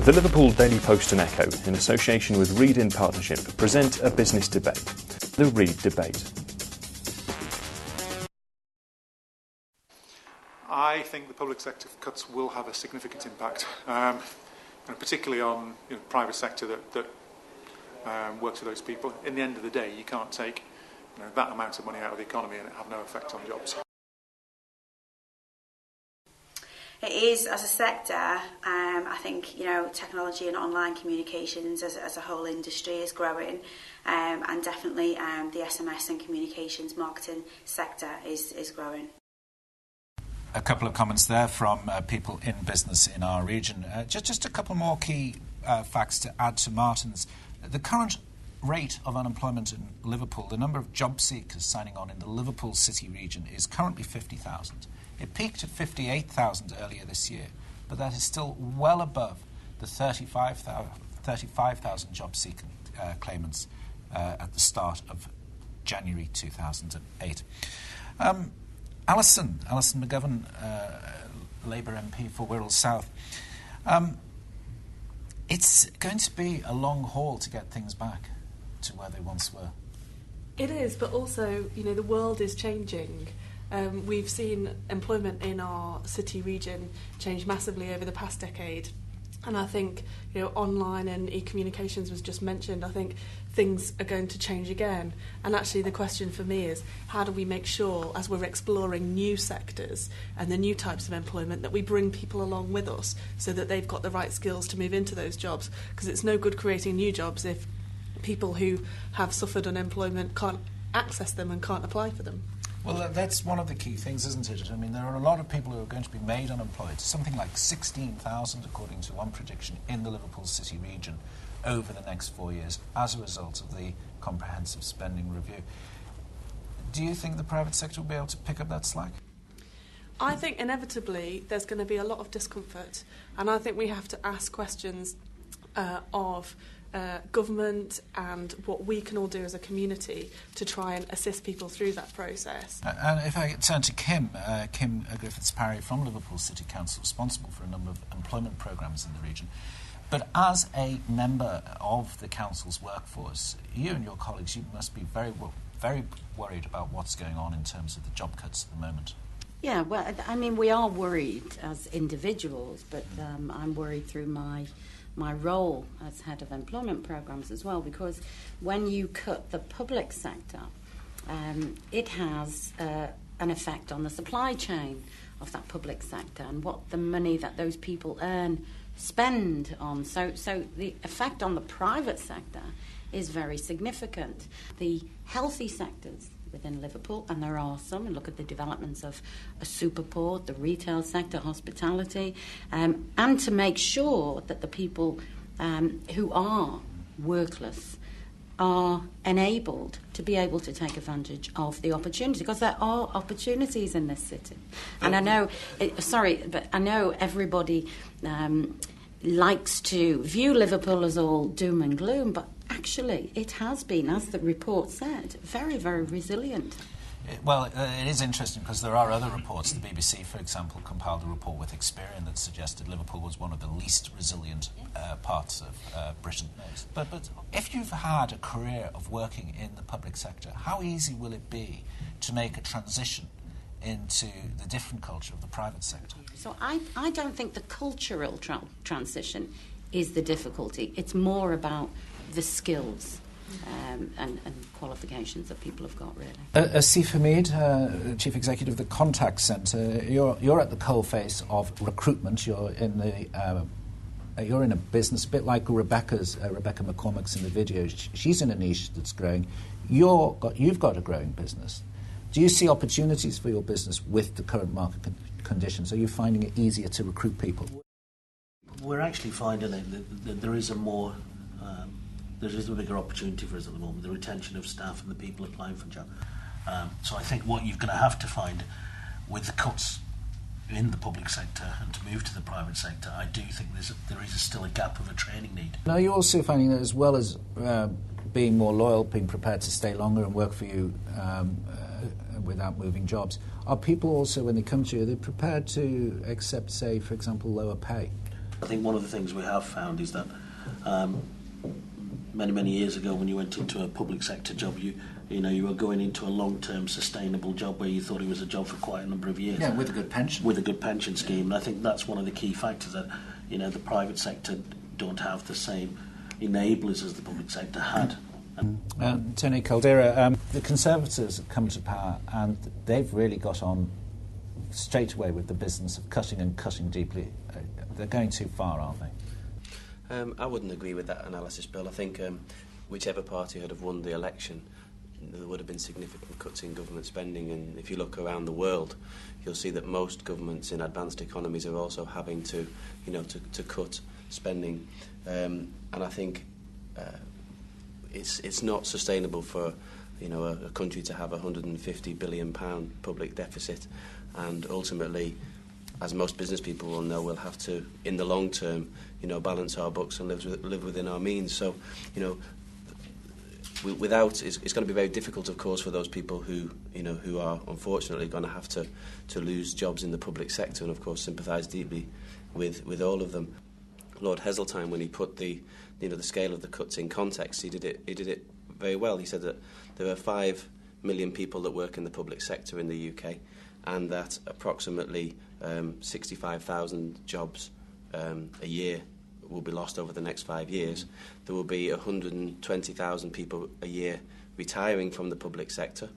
The Liverpool Daily Post and Echo, in association with Read in Partnership, present a business debate, the Read Debate. I think the public sector cuts will have a significant impact, particularly on the private sector that works for those people. In the end of the day, you can't take that amount of money out of the economy and it have no effect on jobs. It is, as a sector, I think, technology and online communications as a whole industry is growing, and definitely the SMS and communications marketing sector is growing. A couple of comments there from people in business in our region. Just a couple more key facts to add to Martin's. The current rate of unemployment in Liverpool, the number of job seekers signing on in the Liverpool city region is currently 50,000. It peaked at 58,000 earlier this year, but that is still well above the 35,000 job seeker claimants at the start of January 2008. Alison McGovern, Labour MP for Wirral South. It's going to be a long haul to get things back to where they once were. It is, but also, the world is changing. We've seen employment in our city region change massively over the past decade. And I think, online and e-communications was just mentioned. I think things are going to change again. And actually the question for me is, how do we make sure, as we're exploring new sectors and the new types of employment, that we bring people along with us so that they've got the right skills to move into those jobs? Because it's no good creating new jobs if people who have suffered unemployment can't access them and can't apply for them. Well, that's one of the key things, isn't it? I mean, there are a lot of people who are going to be made unemployed, something like 16,000, according to one prediction, in the Liverpool City region over the next 4 years as a result of the comprehensive spending review. Do you think the private sector will be able to pick up that slack? I think inevitably there's going to be a lot of discomfort, and I think we have to ask questions of government and what we can all do as a community to try and assist people through that process. And if I turn to Kim Griffiths-Parry from Liverpool City Council, responsible for a number of employment programmes in the region. But as a member of the council's workforce, you and your colleagues, you must be very worried about what's going on in terms of the job cuts at the moment. Yeah, well, I mean, we are worried as individuals, but I'm worried through my role as head of employment programmes as well, because when you cut the public sector, it has an effect on the supply chain of that public sector and what the money that those people earn spend on. So the effect on the private sector is very significant. The healthy sectors within Liverpool, and there are some, and look at the developments of a superport, the retail sector, hospitality, and to make sure that the people who are workless are enabled to be able to take advantage of the opportunity, because there are opportunities in this city. And I know, but I know everybody likes to view Liverpool as all doom and gloom, but actually it has been, as the report said, very, very resilient. Well, it is interesting because there are other reports. The BBC, for example, compiled a report with Experian that suggested Liverpool was one of the least resilient parts of Britain. But if you've had a career of working in the public sector, how easy will it be to make a transition into the different culture of the private sector? So I don't think the cultural transition is the difficulty. It's more about the skills and qualifications that people have got, really. Asif Hamid, Chief Executive of the Contact Centre, you're at the coalface of recruitment. You're in a business, a bit like Rebecca McCormack's in the video. She's in a niche that's growing. You've got a growing business. Do you see opportunities for your business with the current market conditions? Are you finding it easier to recruit people? We're actually finding that there is a bigger opportunity for us at the moment, the retention of staff and the people applying for jobs. So I think what you're going to have to find with the cuts in the public sector and to move to the private sector, I do think there is still a gap of a training need. Now, you're also finding that as well as being more loyal, being prepared to stay longer and work for you without moving jobs, are people also, when they come to you, they're prepared to accept, say, for example, lower pay? I think one of the things we have found is that many years ago, when you went into a public sector job, you were going into a long-term sustainable job where you thought it was a job for quite a number of years. Yeah, with a good pension. With a good pension scheme. And I think that's one of the key factors that, the private sector don't have the same enablers as the public sector had. Tony Caldera, the Conservatives have come to power and they've really got on straight away with the business of cutting and cutting deeply. They're going too far, aren't they? I wouldn't agree with that analysis, Bill. I think whichever party had have won the election, there would have been significant cuts in government spending, and if you look around the world, you'll see that most governments in advanced economies are also having to cut spending, and I think it's not sustainable for a country to have a £150 billion public deficit, and ultimately, as most business people will know, we'll have to, in the long term, balance our books and live within our means. So, it's going to be very difficult, of course, for those people who are unfortunately going to have to lose jobs in the public sector, and of course sympathise deeply with all of them. Lord Heseltine, when he put the scale of the cuts in context, he did it very well. He said that there are 5 million people that work in the public sector in the UK, and that approximately 65,000 jobs a year will be lost over the next 5 years. There will be 120,000 people a year retiring from the public sector,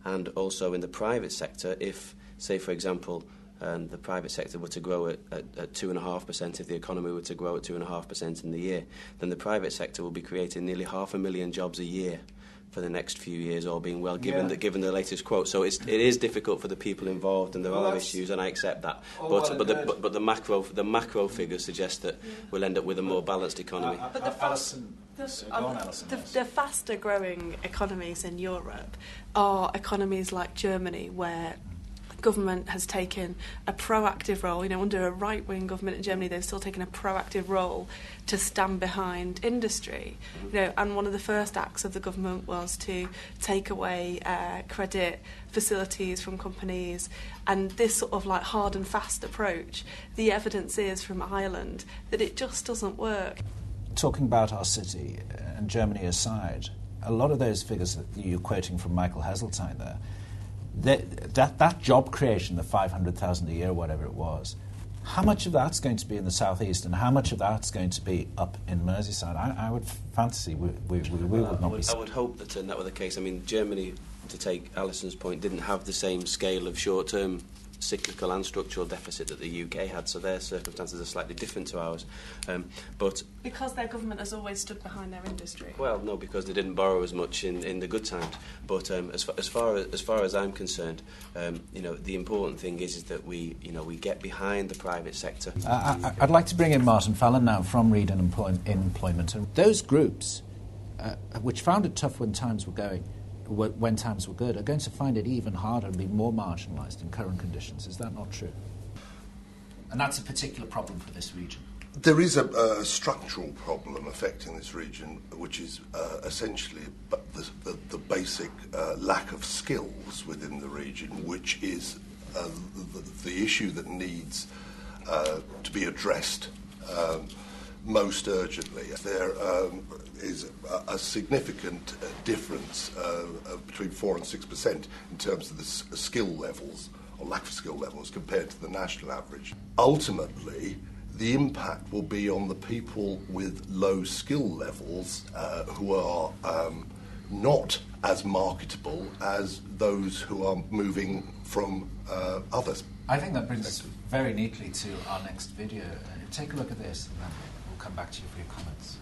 and also in the private sector, if, say, for example, the private sector were to grow at 2.5%, if the economy were to grow at 2.5% in the year, then the private sector will be creating nearly 500,000 jobs a year for the next few years, all being well, given the latest quote. So it is difficult for the people involved, and there are issues, and I accept that. But the macro figures suggest that we'll end up with a more balanced economy. But the faster growing economies in Europe are economies like Germany, where government has taken a proactive role. Under a right-wing government in Germany, they've still taken a proactive role to stand behind industry. And one of the first acts of the government was to take away credit facilities from companies. And this sort of like hard and fast approach, the evidence is from Ireland that it just doesn't work. Talking about our city and Germany aside, a lot of those figures that you're quoting from Michael Heseltine there, that job creation, the 500,000 a year, whatever it was, how much of that's going to be in the southeast, and how much of that's going to be up in Merseyside? I would fancy we would not be. I would hope that were the case. I mean, Germany, to take Alison's point, didn't have the same scale of short-term cyclical and structural deficit that the UK had, so their circumstances are slightly different to ours. But because their government has always stood behind their industry. Well, no, because they didn't borrow as much in the good times. But as far as I'm concerned, the important thing is that we get behind the private sector. I'd like to bring in Martin Fallon now from Reed and Employment. And those groups, which found it tough when times were good, are going to find it even harder and be more marginalised in current conditions. Is that not true? And that's a particular problem for this region. There is a structural problem affecting this region, which is essentially the basic lack of skills within the region, which is the issue that needs to be addressed most urgently. There is a significant difference between 4 and 6% in terms of the skill levels, or lack of skill levels, compared to the national average. Ultimately, the impact will be on the people with low skill levels who are not as marketable as those who are moving from others. I think that brings us very neatly to our next video. Take a look at this, and then we'll come back to you for your comments.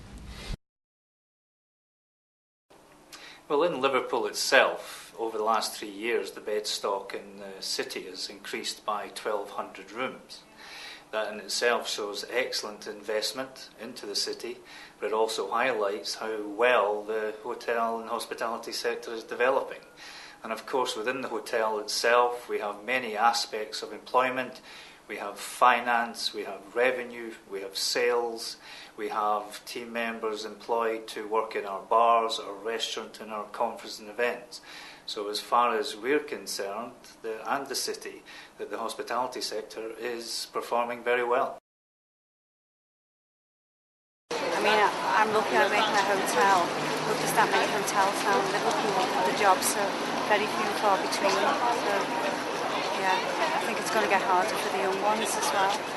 Well, in Liverpool itself, over the last 3 years, the bed stock in the city has increased by 1,200 rooms. That in itself shows excellent investment into the city, but it also highlights how well the hotel and hospitality sector is developing. And of course, within the hotel itself, we have many aspects of employment. We have finance, we have revenue, we have sales, we have team members employed to work in our bars, our restaurant, and our conference and events. So as far as we're concerned, and the city, that the hospitality sector is performing very well. mean, I'm lucky I'm making a hotel. Look, there's that many hotels now in Liverpool, the jobs are very few and far between. So, yeah, I think it's going to get harder for the young ones as well.